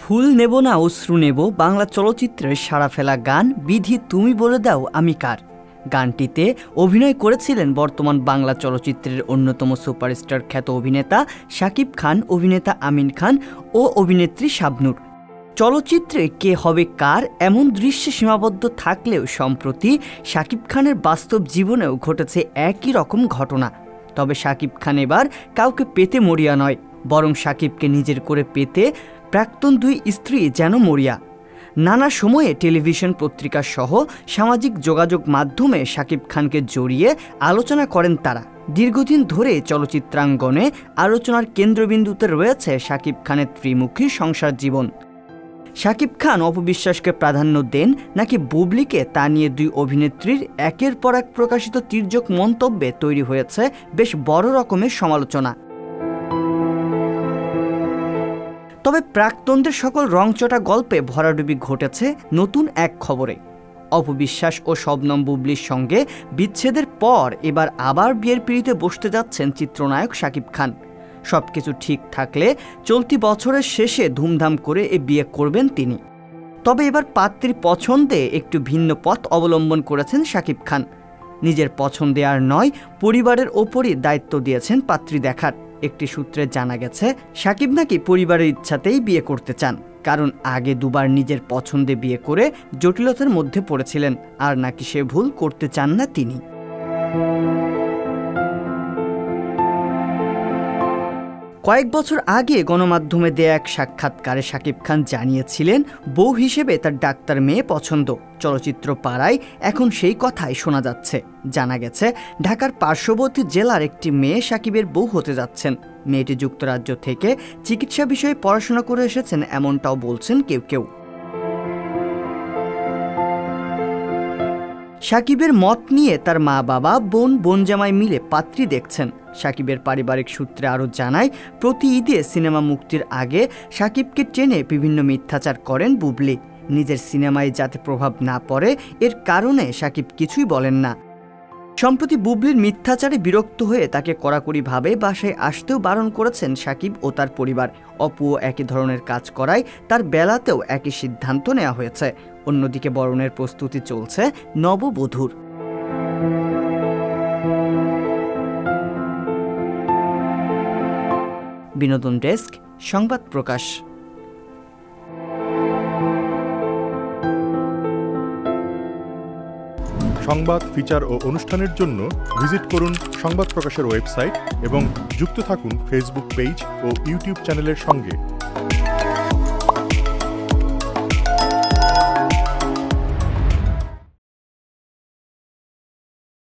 ফুল নেব না অশ্রু নেব বাংলা চলচ্চিত্রের সাড়া ফেলা গান বিধি তুমি বলে দাও আমি কার। গানটিতে অভিনয় করেছিলেন বর্তমান বাংলা চলচ্চিত্রের অন্যতম সুপারস্টার খ্যাত অভিনেতা শাকিব খান, অভিনেতা আমিন খান ও অভিনেত্রী শাবনূর। চলচ্চিত্রে কে হবে কার এমন দৃশ্যে সীমাবদ্ধ থাকলেও সম্প্রতি শাকিব খানের বাস্তব জীবনেও ঘটেছে একই রকম ঘটনা। তবে শাকিব খান এবার কাউকে পেতে মরিয়া নয়, বরং শাকিবকে নিজের করে পেতে প্রাক্তন দুই স্ত্রী যেন মরিয়া। নানা সময়ে টেলিভিশন, পত্রিকা সহ সামাজিক যোগাযোগ মাধ্যমে শাকিব খানকে জড়িয়ে আলোচনা করেন তারা। দীর্ঘদিন ধরে চলচ্চিত্রাঙ্গনে আলোচনার কেন্দ্রবিন্দুতে রয়েছে শাকিব খানের ত্রিমুখী সংসার জীবন। শাকিব খান অপবিশ্বাসকে প্রাধান্য দেন নাকি বুবলিকে, তা নিয়ে দুই অভিনেত্রীর একের পর এক প্রকাশিত তির্যক মন্তব্যে তৈরি হয়েছে বেশ বড় রকমের সমালোচনা। তবে প্রাক্তনদের সকল রংচটা গল্পে ভরাডুবি ঘটেছে নতুন এক খবরে। অপবিশ্বাস ও শবনম বুবলির সঙ্গে বিচ্ছেদের পর এবার আবার বিয়ের পিঁড়িতে বসতে যাচ্ছেন চিত্রনায়ক শাকিব খান। সবকিছু ঠিক থাকলে চলতি বছরের শেষে ধুমধাম করে এ বিয়ে করবেন তিনি। তবে এবার পাত্রীর পছন্দে একটু ভিন্ন পথ অবলম্বন করেছেন শাকিব খান। নিজের পছন্দে আর নয়, পরিবারের ওপরই দায়িত্ব দিয়েছেন পাত্রী দেখার। একটি সূত্রে জানা গেছে শাকিব নাকি পরিবারের ইচ্ছাতেই বিয়ে করতে চান, কারণ আগে দুবার নিজের পছন্দে বিয়ে করে জটিলতার মধ্যে পড়েছিলেন, আর নাকি সে ভুল করতে চান না তিনি। কয়েক বছর আগে গণমাধ্যমে দেয়া এক সাক্ষাৎকারে শাকিব খান জানিয়েছিলেন বউ হিসেবে তার ডাক্তার মেয়ে পছন্দ। চলচ্চিত্র পাড়ায় এখন সেই কথাই শোনা যাচ্ছে। জানা গেছে ঢাকার পার্শ্ববর্তী জেলার একটি মেয়ে শাকিবের বউ হতে যাচ্ছেন। মেয়েটি যুক্তরাজ্য থেকে চিকিৎসা বিষয়ে পড়াশোনা করে এসেছেন, এমনটাও বলছেন কেউ কেউ। শাকিবের মত নিয়ে তার মা বাবা, বোন জামাই মিলে পাত্রী দেখছেন। শাকিবের পারিবারিক সূত্রে আরও জানায়, প্রতি ঈদে সিনেমা মুক্তির আগে শাকিবকে টেনে বিভিন্ন মিথ্যাচার করেন বুবলি। নিজের সিনেমায় যাতে প্রভাব না পড়ে এর কারণে শাকিব কিছুই বলেন না। সম্প্রতি বুবলির মিথ্যাচারে বিরক্ত হয়ে তাকে কড়াকড়িভাবে বাসায় আসতেও বারণ করেছেন শাকিব ও তার পরিবার। অপুও একই ধরনের কাজ করায় তার বেলাতেও একই সিদ্ধান্ত নেওয়া হয়েছে। অন্যদিকে বরণের প্রস্তুতি চলছে নববধূর। বিনোদন ডেস্ক, সংবাদ প্রকাশ। সংবাদ, ফিচার ও অনুষ্ঠানের জন্য ভিজিট করুন সংবাদ প্রকাশের ওয়েবসাইট এবং যুক্ত থাকুন ফেসবুক পেজ ও ইউটিউব চ্যানেলের সঙ্গে।